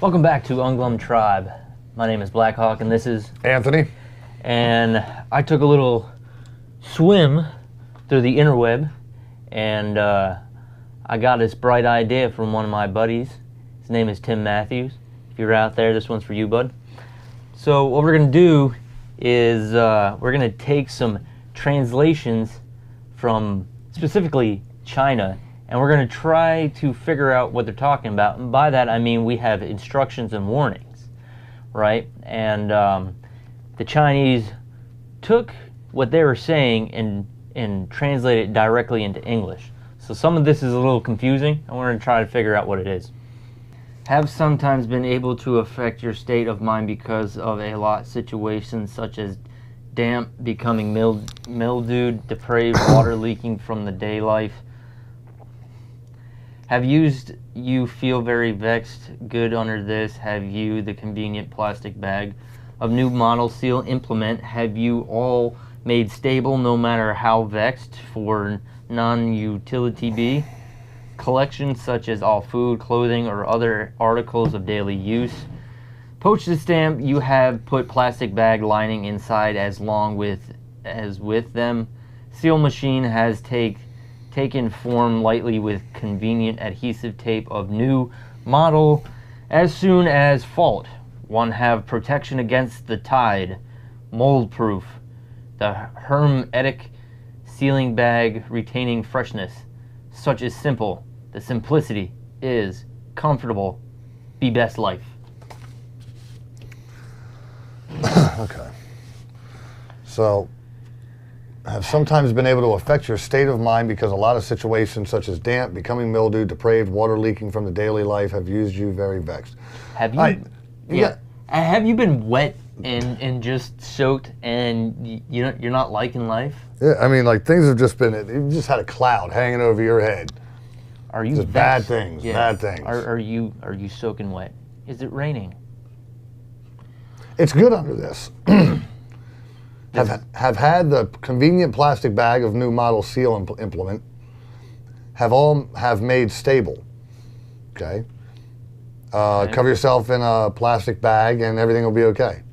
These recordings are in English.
Welcome back to UnGlum Tribe. My name is Blackhawk and this is Anthony. And I took a little swim through the interweb and I got this bright idea from one of my buddies. His name is Tim Matthews. If you're out there, this one's for you, bud. So what we're going to do is we're going to take some translations from specifically China, and we're going to try to figure out what they're talking about. And by that I mean we have instructions and warnings, right? And the Chinese took what they were saying and translated it directly into English. So some of this is a little confusing. I want to try to figure out what it is. Have sometimes been able to affect your state of mind because of a lot of situations such as damp, becoming mildewed, depraved, water leaking from the day life. Have you feel very vexed, good under this? Have you the convenient plastic bag of new model seal implement? Have you all made stable no matter how vexed for non-utility be? Collections such as all food, clothing, or other articles of daily use. Postage stamp, you have put plastic bag lining inside as with them. Seal machine has taken form lightly with convenient adhesive tape of new model as soon as fault. One have protection against the tide, mold proof. The hermetic sealing bag retaining freshness. Such is simple. The simplicity is comfortable. Be best life. Okay. So, have sometimes been able to affect your state of mind because a lot of situations such as damp, becoming mildew, depraved, water leaking from the daily life have used you very vexed. Have you? Yeah. Have you been wet and just soaked and you're not liking life? Yeah, I mean, like things have just been. You just had a cloud hanging over your head. Are you just bad things? Yeah. Bad things. Are you soaking wet? Is it raining? It's good under this. have had the convenient plastic bag of new model seal implement. Have made stable. Okay. Cover yourself in a plastic bag and everything will be okay.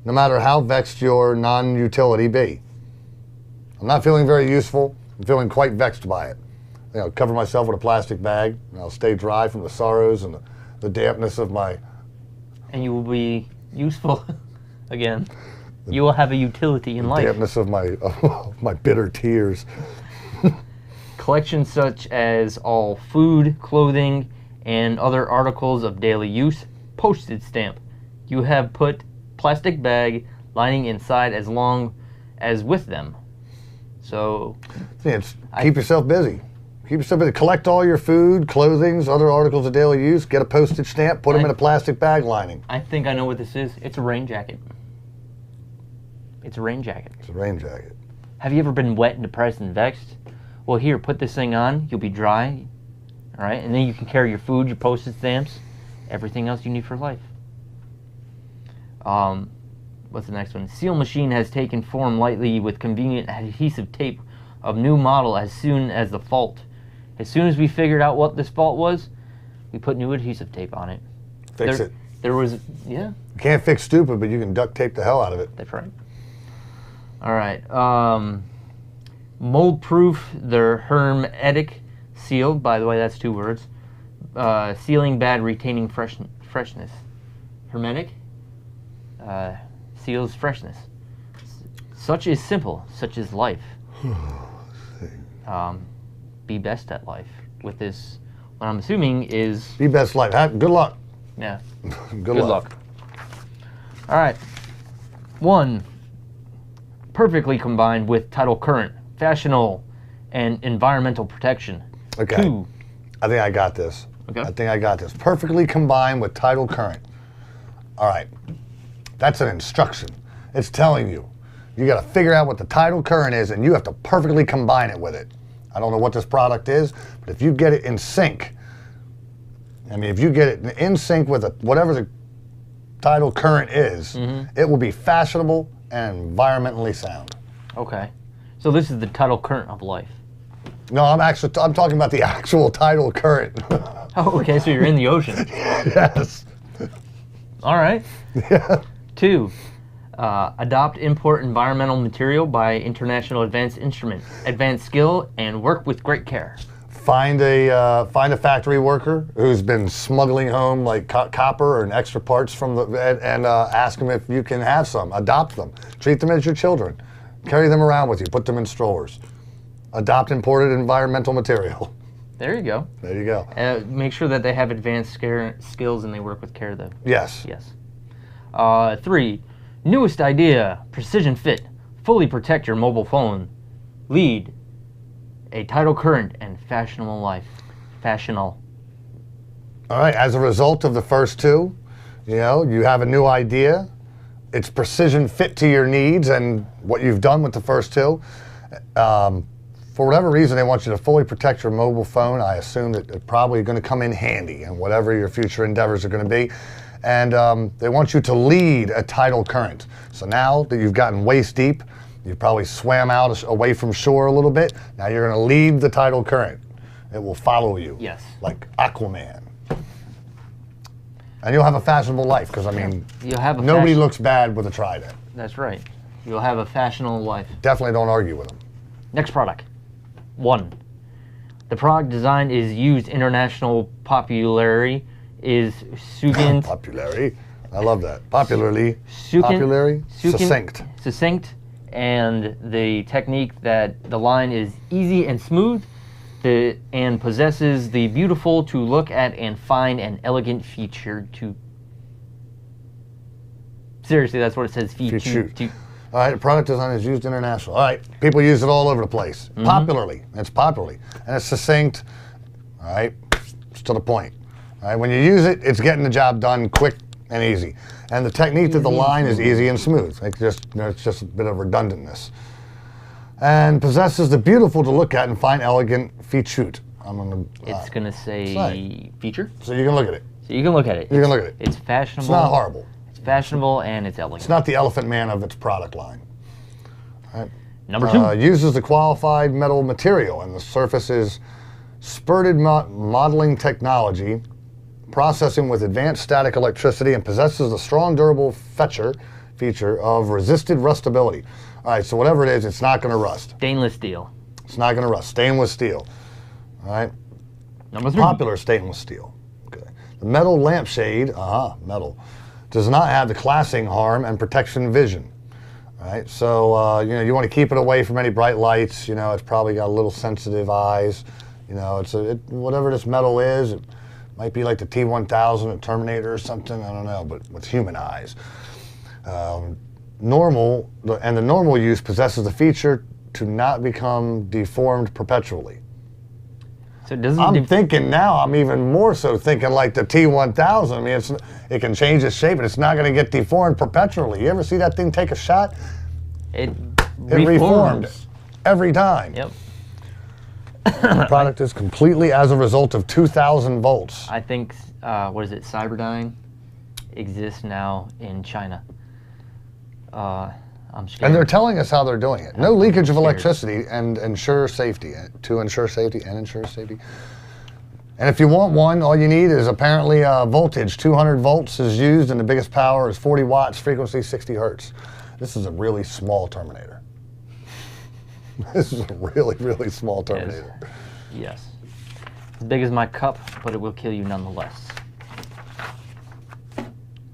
No matter how vexed your non-utility be. I'm not feeling very useful. I'm feeling quite vexed by it. You know, cover myself with a plastic bag and I'll stay dry from the sorrows and the dampness of my... And you will be useful again. You will have a utility in life. The dampness of my bitter tears. Collections such as all food, clothing, and other articles of daily use. Postage stamp. You have put plastic bag lining inside as long as with them. So keep yourself busy. Keep yourself busy. Collect all your food, clothing, other articles of daily use. Get a postage stamp. Put them in a plastic bag lining. I think I know what this is. It's a rain jacket. It's a rain jacket. It's a rain jacket. Have you ever been wet and depressed and vexed? Well, here, put this thing on. You'll be dry. All right, and then you can carry your food, your postage stamps, everything else you need for life. What's the next one? Seal machine has taken form lightly with convenient adhesive tape of new model as soon as the fault. As soon as we figured out what this fault was, we put new adhesive tape on it. Fix it. There was, yeah. You can't fix stupid, but you can duct tape the hell out of it. That's right. All right. Mold proof, the hermetic seal. By the way, that's 2 words. Sealing bag retaining freshness. Hermetic seals freshness. Such is simple. Such is life. Be best at life. With this, what I'm assuming is... Be best life. Good luck. Yeah. Good luck. All right. 1. Perfectly combined with tidal current, fashionable, and environmental protection. Okay. 2. I think I got this. Okay. I think I got this. Perfectly combined with tidal current. All right. That's an instruction. It's telling you. You got to figure out what the tidal current is, and you have to perfectly combine it with it. I don't know what this product is, but if you get it in sync, I mean, if you get it in sync with whatever the tidal current is, it will be fashionable and environmentally sound. Okay. So this is the tidal current of life. No, I'm talking about the actual tidal current. Oh, okay, so you're in the ocean. Yes. All right. Yeah. 2. Adopt import environmental material by International Advanced Instrument. Advanced skill and work with great care. Find a factory worker who's been smuggling home like copper and extra parts from and ask them if you can have some. Adopt them. Treat them as your children. Carry them around with you. Put them in strollers. Adopt imported environmental material. There you go. There you go. Make sure that they have advanced skills and they work with care, though. Yes. Yes. 3. Newest idea. Precision fit. Fully protect your mobile phone. Lead. A tidal current and fashionable life. Fashional. All right. As a result of the first 2, you have a new idea. It's precision fit to your needs and what you've done with the first 2. For whatever reason, they want you to fully protect your mobile phone. I assume that it's probably going to come in handy in whatever your future endeavors are going to be. And they want you to lead a tidal current. So now that you've gotten waist deep, you've probably swam out away from shore a little bit. Now you're going to lead the tidal current. It will follow you. Yes. Like Aquaman. And you'll have a fashionable life because, I mean, nobody looks bad with a trident. That's right. You'll have a fashionable life. Definitely don't argue with them. Next product. 1. The product design is used international popularity is succinct. Popularity. I love that. Popularly. Succinct. Succinct. Succinct. And the technique that the line is easy and smooth and possesses the beautiful to look at and fine and elegant feature to... Seriously, that's what it says. Feature. All right, product design is used international. All right, people use it all over the place. Popularly, it's popularly. And it's succinct, all right, it's to the point. All right, when you use it, it's getting the job done quick and easy. And the technique of the line is easy and smooth. It's just a bit of redundantness. And possesses the beautiful to look at and fine elegant feature. It's going to say feature. So you can look at it. You can look at it. It's fashionable. It's not horrible. Fashionable and it's elegant. It's not the Elephant Man of its product line. Right. Number 2. Uses the qualified metal material and the surface is spurted modeling technology, processing with advanced static electricity and possesses the strong durable feature of resisted rustability. All right, so whatever it is, it's not going to rust. Stainless steel. It's not going to rust. Stainless steel. All right. Number 3. Popular stainless steel. Okay. The metal lampshade, metal, does not have the classing harm and protection vision. All right, so you want to keep it away from any bright lights. It's probably got a little sensitive eyes. Whatever this metal is, it might be like the T-1000 at Terminator or something. I don't know, but with human eyes. The normal use possesses the feature to not become deformed perpetually. So it doesn't. I'm thinking now. I'm even more so thinking like the T-1000. I mean, it can change its shape, and it's not going to get deformed perpetually. You ever see that thing take a shot? It reformed every time. Yep. The product is completely as a result of 2,000 volts. I think what is it? Cyberdyne exists now in China. I'm scared. And they're telling us how they're doing it. No leakage of electricity and ensure safety. To ensure safety and ensure safety. And if you want one, all you need is apparently voltage. 200 volts is used and the biggest power is 40 watts, frequency 60 hertz. This is a really small Terminator. This is a really, really small Terminator. Yes. As big as my cup, but it will kill you nonetheless.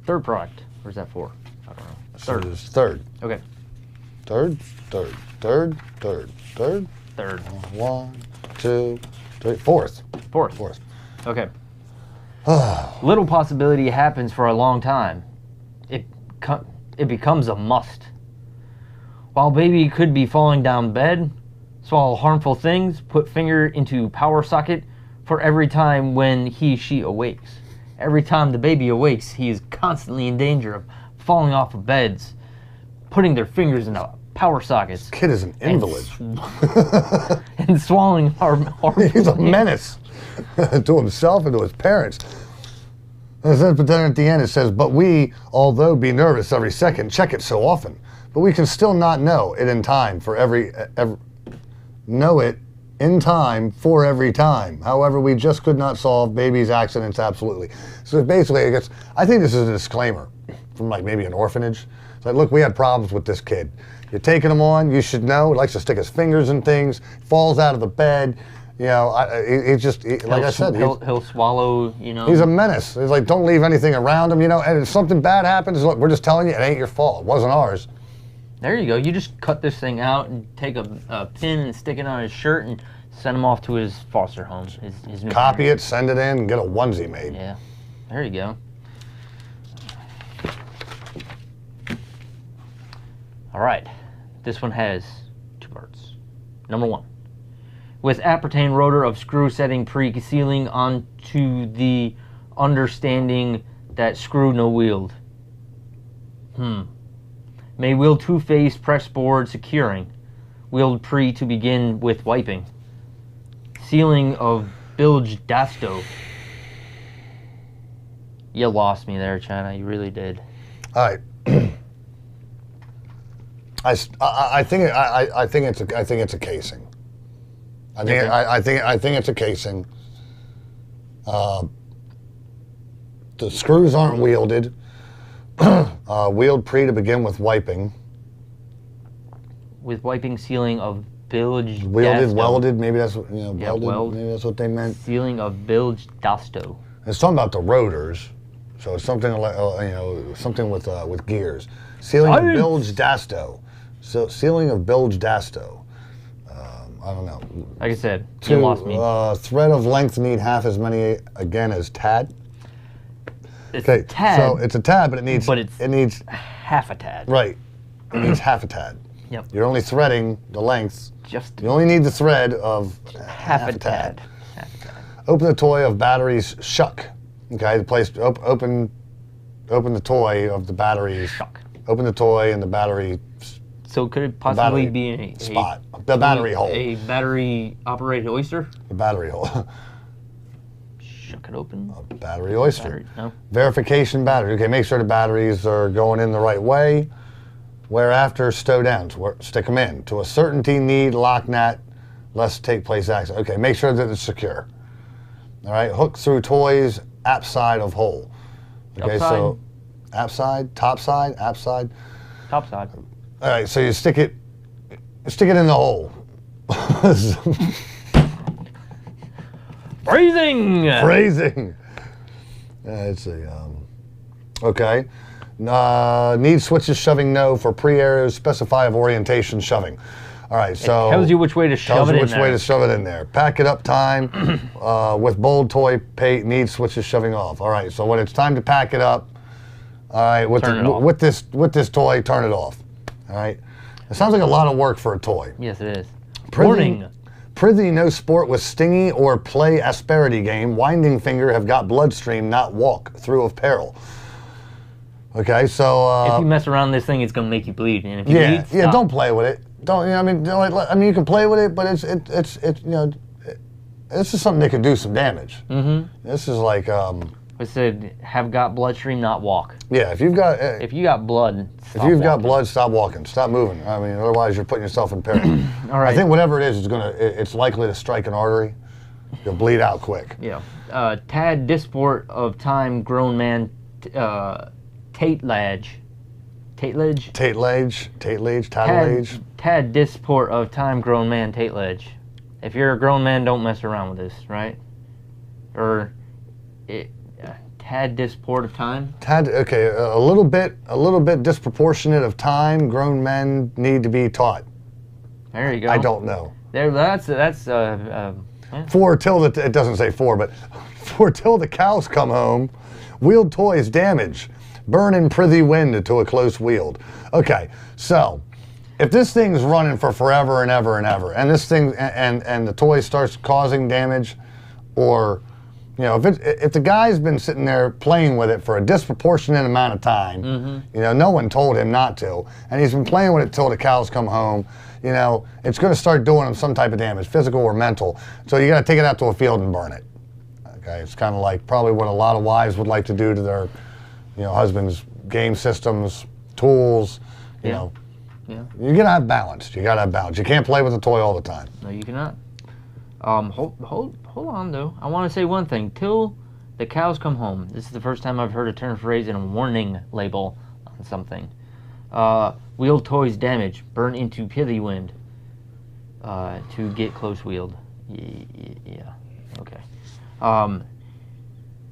3rd product. Where's that for? I don't know. 3rd. This is 3rd. Okay. 3rd. 1, 2, 3. 4th. 4th. Okay. Little possibility happens for a long time. It becomes a must. While baby could be falling down bed, swallow harmful things, put finger into power socket for every time when she awakes. Every time the baby awakes, he is constantly in danger of falling off of beds, putting their fingers into power sockets. This kid is an invalid. And swallowing harmful He's a menace to himself and to his parents. But then at the end it says, but we, although be nervous every second, check it so often. But we can still not know it in time for know it in time for every time. However, we just could not solve babies' accidents absolutely. So basically, I think this is a disclaimer from like maybe an orphanage. It's like, look, we had problems with this kid. You're taking him on, you should know. He likes to stick his fingers in things, falls out of the bed. You know, like I said, he'll swallow, you know. He's a menace. It's like, don't leave anything around him, you know, and if something bad happens, look, we're just telling you, it ain't your fault. It wasn't ours. There you go. You just cut this thing out and take a pin and stick it on his shirt and send him off to his foster home. His new Copy parents. it, send it in, and get a onesie made. Yeah. There you go. All right. This one has 2 parts. Number 1. With appertain rotor of screw setting pre-sealing onto the understanding that screw no wield. May wield 2-phase press board securing. Wield pre to begin with wiping. Sealing of bilge dasto. You lost me there, China. You really did. All right. I think it's a casing. I think it's a casing. The screws aren't wielded. Wheeled pre to begin with wiping. With wiping sealing of bilge Wielded, dasto. welded, maybe that's what, you know, Yeah, welded, maybe that's what they meant. Sealing of bilge dasto. It's talking about the rotors, so it's something like, you know, something with gears. Sealing of bilge dasto. So sealing of bilge dasto. I don't know. Like I said, you lost me. Thread of length need half as many again as tad. It's Okay, tad, so it's a tad, but it needs half a tad. right. It needs half a tad. Yep. You're only threading the length. Just You only need the thread of half a tad. Half a tad. Open the toy of batteries shuck. Okay, open the toy of the batteries. Shuck. Open the toy and the battery So could it possibly battery be spot. The battery hole. A battery operated oyster? The battery hole. Shuck it open. A battery oyster. Battery, no. Verification battery. Okay, make sure the batteries are going in the right way. Whereafter, stow down. Stick them in. To a certainty, need lock nut, lest take place accident. Okay, make sure that it's secure. All right, hook through toys, app side of hole. Okay, Upside. so app side, top side, app side. Top side. All right, so you stick it in the hole. Phrasing! Phrasing. Let's see. Okay. Need switches shoving no for pre-arrows. Specify of orientation shoving. All right, so It tells you which way to shove it in there. way to shove it in there. Pack it up time with bold toy pay need switches shoving off. All right, so when it's time to pack it up, all right, with this toy, turn it off. All right. It sounds like a lot of work for a toy. Yes, it is. Warning. Prithee, no sport with stingy or play asperity game. Winding finger have got bloodstream, not walk through of peril. Okay, so if you mess around this thing, it's gonna make you bleed. And if you bleed, yeah, stop. don't play with it. Don't, you know, I mean, you can play with it, but it's you know, this is something that can do some damage. Mm-hmm. This is like It said, have got bloodstream, not walk. yeah, if you've got If you got blood, stop if you've got walking. blood, stop walking, stop moving. I mean, otherwise you're putting yourself in peril. All right. I think whatever it is it's likely to strike an artery. You'll bleed out quick. Yeah. Tad disport of time grown man Tate Lage. Tate Lage? Tate Lage, Tattledge. Tad disport of time grown man Tate Lage. If you're a grown man, don't mess around with this, right? Or tad disport of time? Okay, a little bit disproportionate of time grown men need to be taught. There you go. I don't know. There, that's For till it doesn't say for, but for till the cows come home, wheeled toys damage, burn in prithee wind to a close wield. Okay, so if this thing's running for forever and ever and ever, and this thing and the toy starts causing damage, or you know, if the guy's been sitting there playing with it for a disproportionate amount of time, you know, no one told him not to, and he's been playing with it till the cows come home, you know, it's going to start doing him some type of damage, physical or mental. So you got to take it out to a field and burn it. Okay, it's kind of like probably what a lot of wives would like to do to their, you know, husbands' game systems, tools, you know. Yeah. You gotta have balance. You gotta have balance. You can't play with a toy all the time. No, you cannot. Hold on though. I want to say one thing. Till the cows come home. This is the first time I've heard a turn phrase in a warning label on something. Wheeled toys damage. Burn into pithy wind. To get close wheeled. Yeah. Okay.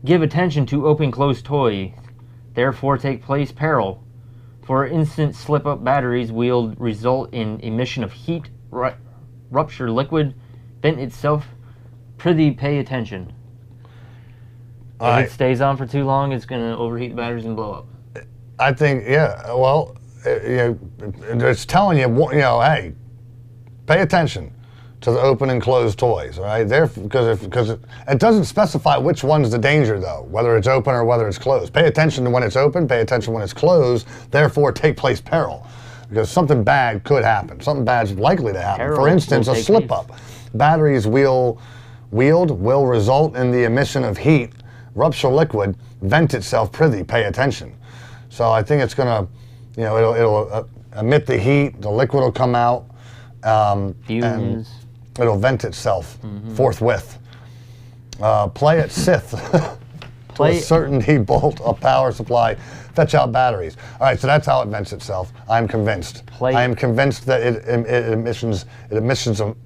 Give attention to open closed toy. Therefore take place peril. For instant slip up batteries wheeled result in emission of heat, rupture liquid, vent itself. Prithee pay attention. If it stays on for too long, it's going to overheat the batteries and blow up. I think, yeah, well, it's telling you, hey, pay attention to the open and closed toys, all right? Because it doesn't specify which one's the danger, though, whether it's open or whether it's closed. Pay attention to when it's open, pay attention when it's closed, therefore take place peril. Because something bad could happen. Something bad's likely to happen. Peril For instance, a slip-up. Batteries wheeled will result in the emission of heat, rupture liquid, vent itself, prithee, pay attention. So I think it's going to, it'll emit the heat, the liquid will come out, and it'll vent itself forthwith. Play it Sith. To a certainty bolt a power supply, fetch out batteries. All right, so that's how it vents itself. I'm convinced. I am convinced that it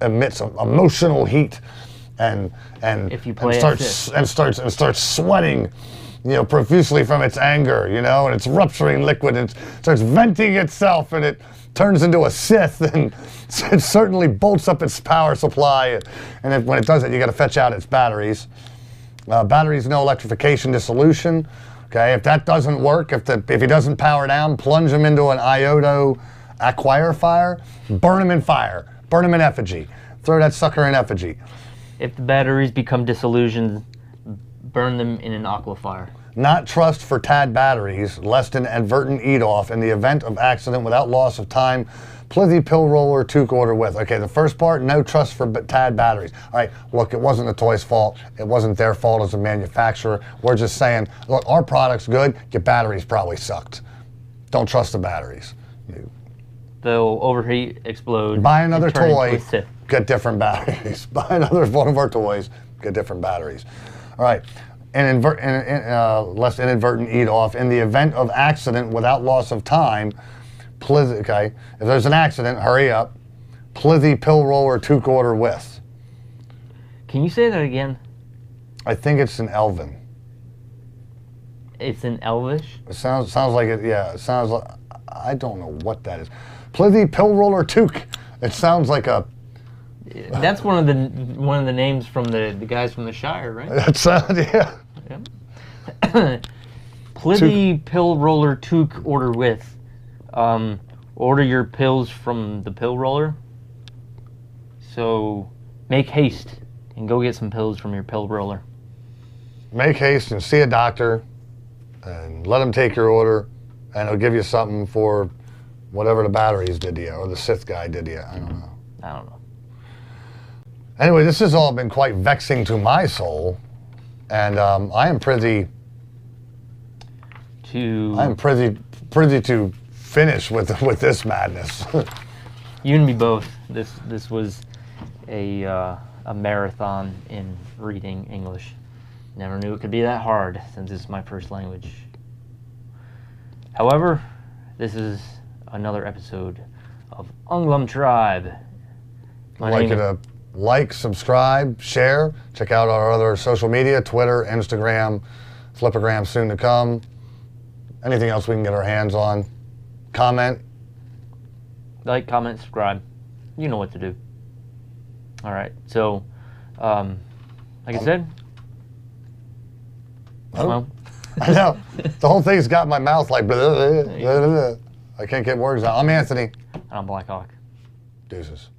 emits emotional heat, and starts sweating, profusely from its anger, and it's rupturing liquid, and it starts venting itself, and it turns into a Sith, and it certainly bolts up its power supply, and when it does it, you got to fetch out its batteries. Batteries, no electrification dissolution. Okay, if that doesn't work, if he doesn't power down, plunge him into an iodo acquire fire, burn him in fire, burn him in effigy, throw that sucker in effigy. If the batteries become disillusioned, burn them in an aqua fire. Not trust for TAD batteries, lest an advertent eat-off in the event of accident without loss of time. Plithy pill roller 2/4 width. Okay, the first part, no trust for TAD batteries. All right, look, it wasn't the toy's fault. It wasn't their fault as a manufacturer. We're just saying, look, our product's good. Your batteries probably sucked. Don't trust the batteries. They'll overheat, explode. Buy another toy, get different batteries. Buy another one of our toys, get different batteries. All right. Less inadvertent eat-off in the event of accident without loss of time. Okay, if there's an accident, hurry up. Plithy pill roller 2/4 width. Can you say that again? I think it's in Elven. It's in Elvish? It sounds like it, yeah. It sounds like, I don't know what that is. Plithy pill roller took. It sounds like a... That's one of the names from the guys from the Shire, right? That sounds, yeah. Plithy pill roller took order with. Order your pills from the pill roller. So make haste and go get some pills from your pill roller. Make haste and see a doctor and let him take your order, and he'll give you something for whatever the batteries did to you or the Sith guy did to you. I don't know. Anyway, this has all been quite vexing to my soul, and I am prithy to finish with this madness. You and me both. This was a marathon in reading English. Never knew it could be that hard since it's my first language. However, this is another episode of UnGlum Tribe. Like, subscribe, share. Check out our other social media, Twitter, Instagram, Flipagram soon to come. Anything else we can get our hands on. Comment. Like, comment, subscribe. You know what to do. All right. So, like I said. Well, I know. The whole thing's got my mouth like... Blah, blah, blah, blah. I can't get words out. I'm Anthony. I'm Blackhawk. Deuces.